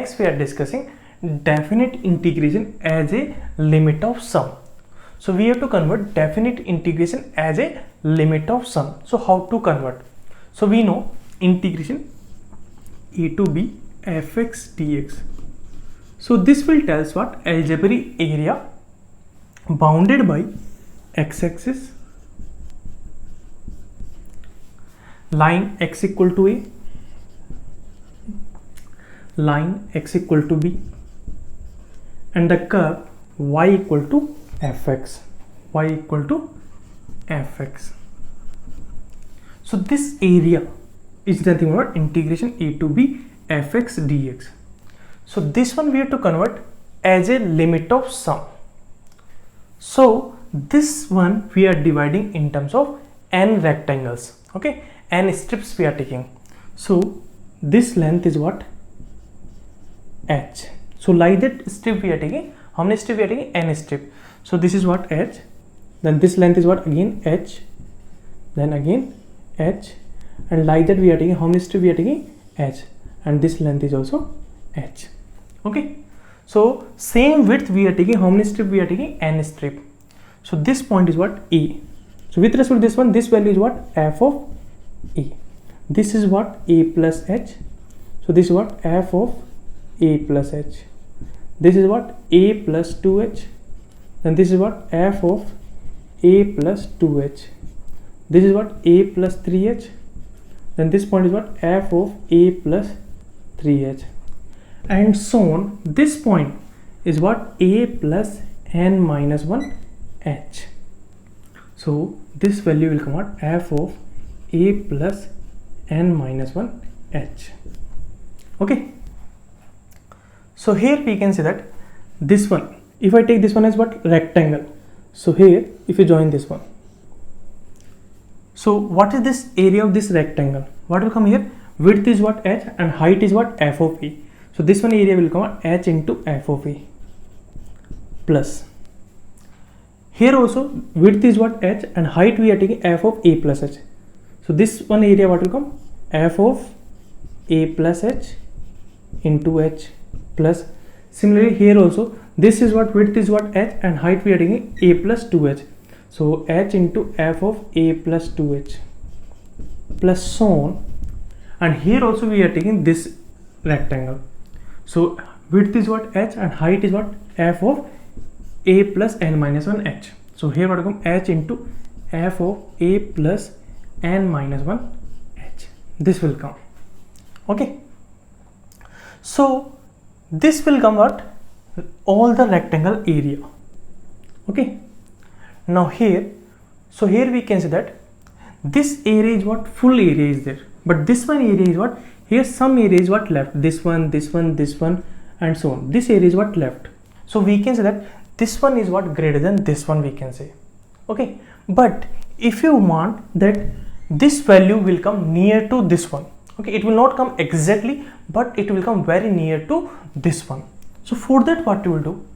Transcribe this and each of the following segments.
next we are discussing definite integration as a limit of sum. So we have to convert definite integration as a limit of sum. So how to convert? So we know integration a to b fx dx. So this will tell us what algebraic area bounded by x-axis, line x equal to a, line x equal to b, and the curve y equal to fx, y equal to fx. So this area is nothing but integration a to b fx dx. So this one we have to convert as a limit of sum. So this one we are dividing in terms of n rectangles, okay, n strips we are taking. So this length is what? H. So like that strip we are taking, how many strip we are taking? N strip. So this is what? H. Then this length is what? Again H. Then again H. And like that we are taking, how many strip we are taking? H. And this length is also H. Okay. So same width we are taking, how many strip we are taking? N strip. So this point is what? A. So with respect to this one, this value is what? F of A. This is what? A plus H. So this is what? F of A plus H. This is what? A plus 2H. Then this is what? F of A plus 2H. This is what? A plus 3H. Then this point is what? F of A plus 3H. And so on. This point is what? A plus n minus 1 H. So this value will come out F of A plus n minus 1 H. Okay. So here we can say that this one, if I take this one as what? Rectangle. So here if you join this one, so what is this area of this rectangle? What will come here? Width is what? H, and height is what? F of A. So this one area will come out H into F of A plus. Here also width is what? H, and height we are taking F of A plus H. So this one area what will come? F of A plus H into H plus. Similarly here also this is what? Width is what? H, and height we are taking A plus 2H. So H into F of A plus 2H plus so on. And here also we are taking this rectangle. So width is what? H, and height is what? F of A plus n minus 1 H. So here what will come? H into F of A plus n minus 1 H. This will come. Okay. So this will come what? All the rectangle area. Okay. Now here, so here we can say that this area is what? Full area is there. But this one area is what? Here some area is what? Left. This one, this one, this one, and so on. This area is what? Left. So we can say that this one is what? Greater than this one, we can say. Okay. But if you want that this value will come near to this one, okay, it will not come exactly, but it will come very near to this one. So for that what you will do?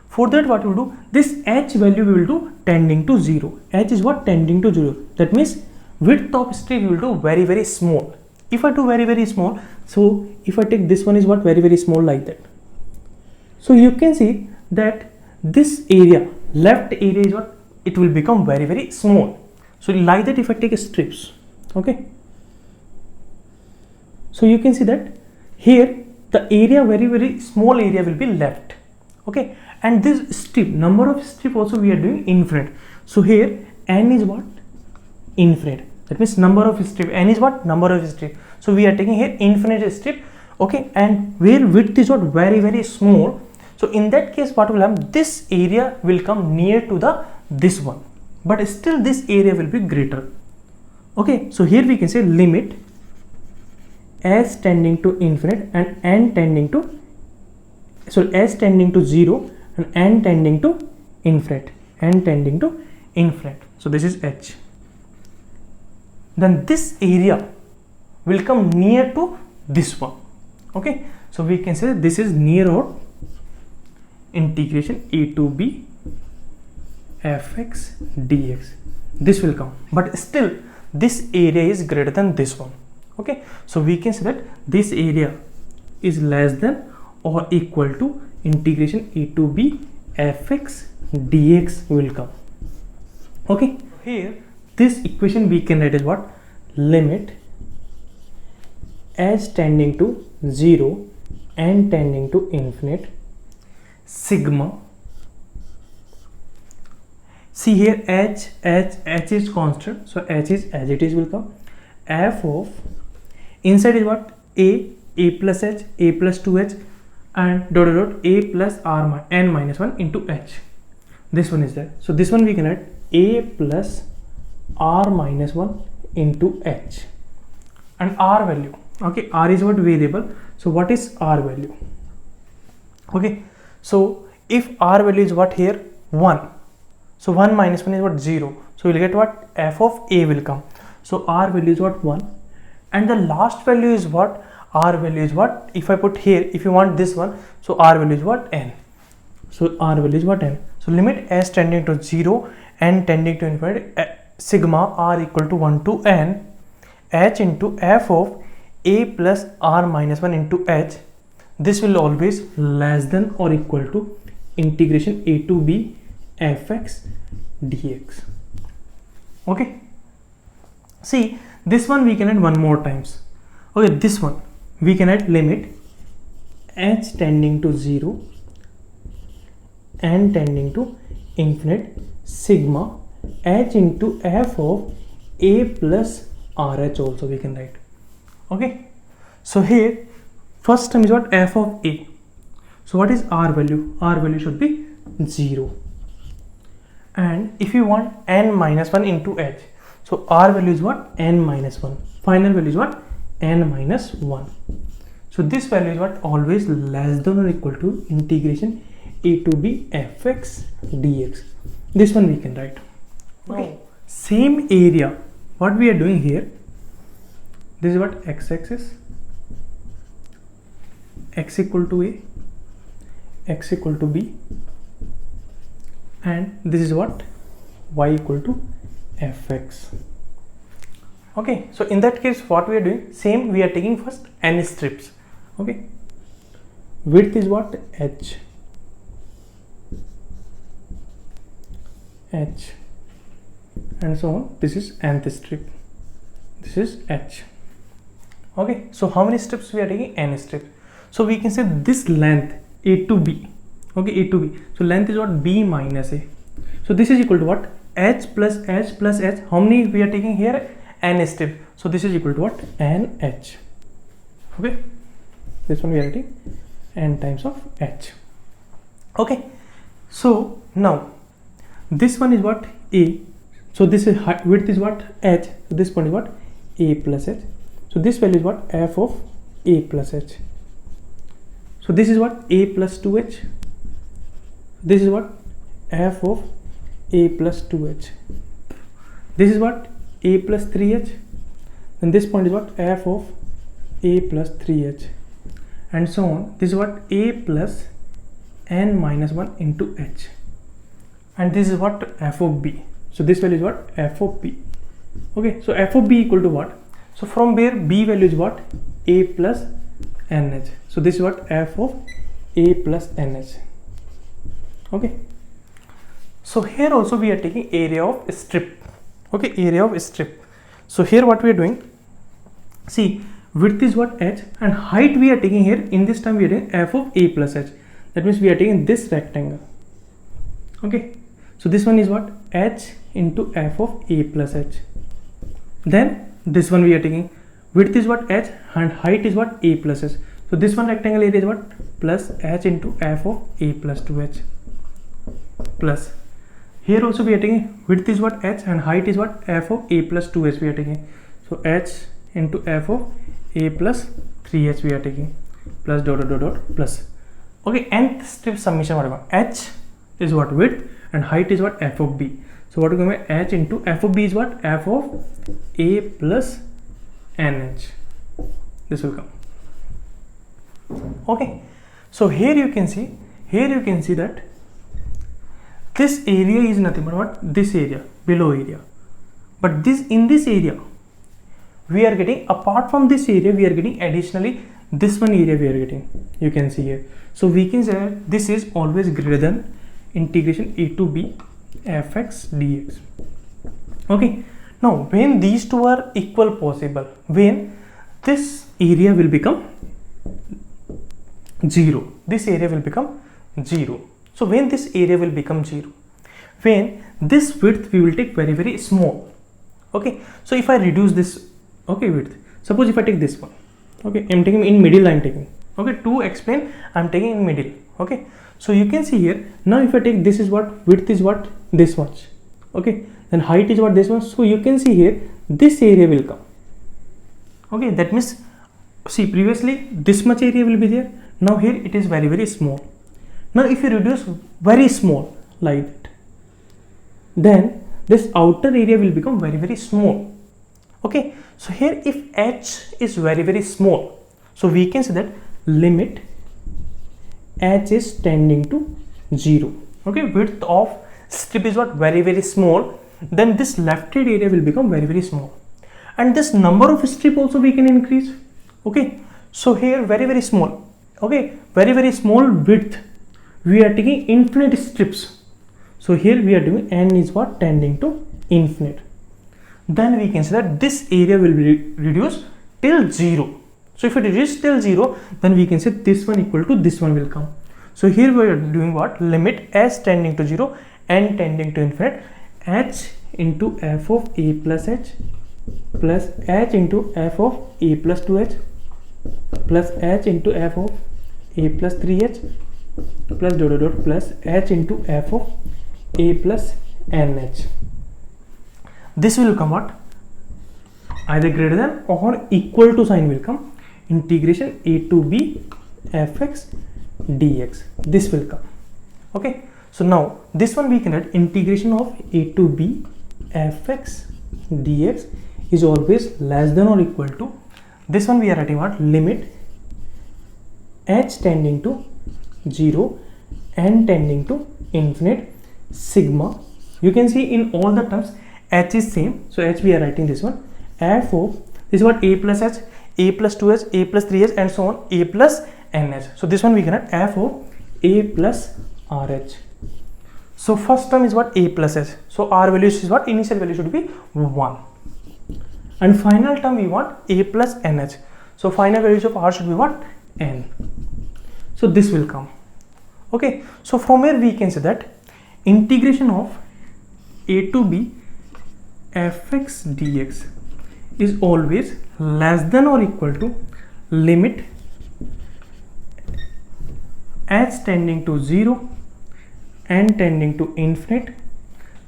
For that what you will do? This H value we will do tending to 0. H is what? Tending to 0. That means width of strip we will do very, very small. If I do very, very small, so if I take this one is what? Very, very small, like that. So you can see that this area, left area is what? It will become very, very small. So like that if I take strips, okay. So you can see that here the area, very, very small area will be left, okay. And this strip, number of strip also we are doing infinite. So here n is what? Infinite. That means number of strip. N is what? Number of strip. So we are taking here infinite strip, okay. And where width is what? Very, very small. So in that case what will happen? This area will come near to this one, but still this area will be greater. Okay. So here we can say limit s tending to infinite and n tending to, so s tending to 0 and n tending to infinite, n tending to infinite. So this is H. Then this area will come near to this one, okay. So we can say this is near or integration a to b fx dx. This will come, but still this area is greater than this one, okay. So we can say that this area is less than or equal to integration a to b fx dx will come. Okay, here this equation we can write as what? Limit h tending to 0 and tending to infinite sigma. See here, h is constant, so h is as it is will come. F of inside is what? A plus h, a plus 2h, and dot dot dot a plus r n minus 1 into h. This one is there. So this one we can write a plus r minus 1 into h, and r value. Okay, r is what? Variable. So what is r value? Okay, so if r value is what here? 1. So 1 minus 1 is what? 0. So we'll get what? F of a will come. So r value is what? 1. And the last value is what? R value is what? If I put here, if you want this one, so r value is what? N. So r value is what? N. So limit s tending to 0 and tending to infinity, sigma r equal to 1 to n h into f of a plus r minus 1 into h. This will always less than or equal to integration a to b fx dx. Okay, see this one we can add one more times. Okay, this one we can add limit h tending to 0 and tending to infinite sigma h into f of a plus rh also we can write. Okay, so here first term is what? F of a. So what is r value? R value should be 0. And if you want n minus 1 into h, so r value is what? N minus 1. Final value is what? N minus 1. So this value is what? Always less than or equal to integration a to b fx dx. This one we can write. Okay. Now, same area, what we are doing here, this is what? X-axis, x equal to a, x equal to b, and this is what? Y equal to fx. Okay, so in that case what we are doing? Same, we are taking first n strips. Okay, width is what? H, and so on. This is nth strip, this is h. Okay, so how many strips we are taking? N strips. So we can say this length a to b. Okay, a to b. So length is what? B minus a. So this is equal to what? H plus h plus h. How many we are taking here? N strip. So this is equal to what? N h. Okay, this one we are writing n times of h. Okay, so now this one is what? A. So this is width is what? H. So this one is what? A plus h. So this value is what? F of a plus h. So this is what? A plus 2h. This is what? F of a plus 2h. This is what? A plus 3h. And this point is what? F of a plus 3h, and so on. This is what? A plus n minus 1 into h, and this is what? F of b. So this value is what? F of b. Okay, so f of b equal to what? So from where b value is what? A plus nh. So this is what? F of a plus nh. Okay, so here also we are taking area of a strip. Okay, area of a strip. So here what we are doing, see, width is what? H, and height we are taking here. In this time we are taking f of a plus h. That means we are taking this rectangle. Okay, so this one is what? H into f of a plus h. Then this one we are taking, width is what? H, and height is what? A plus h. So this one rectangle area is what? Plus h into f of a plus 2h. Plus here also we are taking, width is what? H, and height is what? F of a plus 2h we are taking. So h into f of a plus 3h we are taking, plus dot dot dot dot plus. Okay, nth strip summation whatever. H is what? Width, and height is what? F of b. So what is going to be? H into f of b is what? F of a plus nh. This will come. Okay, so here you can see, that this area is nothing but what? This area, below area. But this, in this area we are getting, apart from this area we are getting additionally this one area we are getting, you can see here. So we can say that this is always greater than integration a to b fx dx. Okay, now when these two are equal possible, when this area will become 0, this area will become 0. So when this area will become 0, when this width we will take very, very small. Okay, so if I reduce this, okay, width, suppose if I take this one, okay, I'm taking in middle, I'm taking, okay, to explain, I'm taking in middle. Okay, so you can see here, now if I take this is what, width is what, this much, okay, then height is what, this one. So you can see here, this area will come. Okay, that means, see, previously this much area will be there, now here it is very, very small. Now if you reduce very small like that, then this outer area will become very, very small. Okay, so here if h is very, very small, so we can say that limit h is tending to 0. Okay, width of strip is what, very, very small, then this left hand area will become very, very small, and this number of strip also we can increase. Okay, so here very, very small, okay, very, very small width, we are taking infinite strips. So here we are doing n is what, tending to infinite. Then we can say that this area will be reduced till 0. So if it reduces till 0, then we can say this one equal to this one will come. So here we are doing what, limit s tending to 0, n tending to infinite, h into f of a plus h plus h into f of a plus 2h plus h into f of a plus 3h plus dot dot dot plus h into f of a plus nh. This will come what, either greater than or equal to sign will come, integration a to b fx dx. This will come. Okay, so now this one we can write integration of a to b fx dx is always less than or equal to, this one we are writing what, limit h tending to 0, n tending to infinite, sigma, you can see in all the terms h is same, so h we are writing this one, f of, this is what, a plus h, a plus 2h, a plus 3h, and so on, a plus nh. So this one we can write f of a plus rh. So first term is what, a plus h, so r value is what, initial value should be 1, and final term we want a plus nh, so final values of r should be what, n. So this will come. Okay, so from here we can say that integration of a to b fx dx is always less than or equal to limit h tending to 0, n tending to infinite,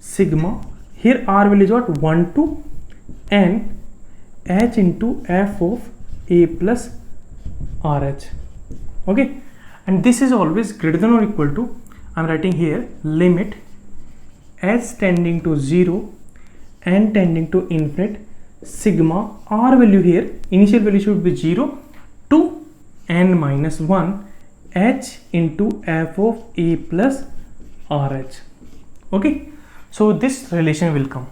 sigma, here r value is what, 1 to n, h into f of a plus rh. Okay, and this is always greater than or equal to, I'm writing here, limit h tending to 0, n tending to infinite, sigma, r value here, initial value should be 0 to n minus 1, h into f of a plus rh. Okay, so this relation will come.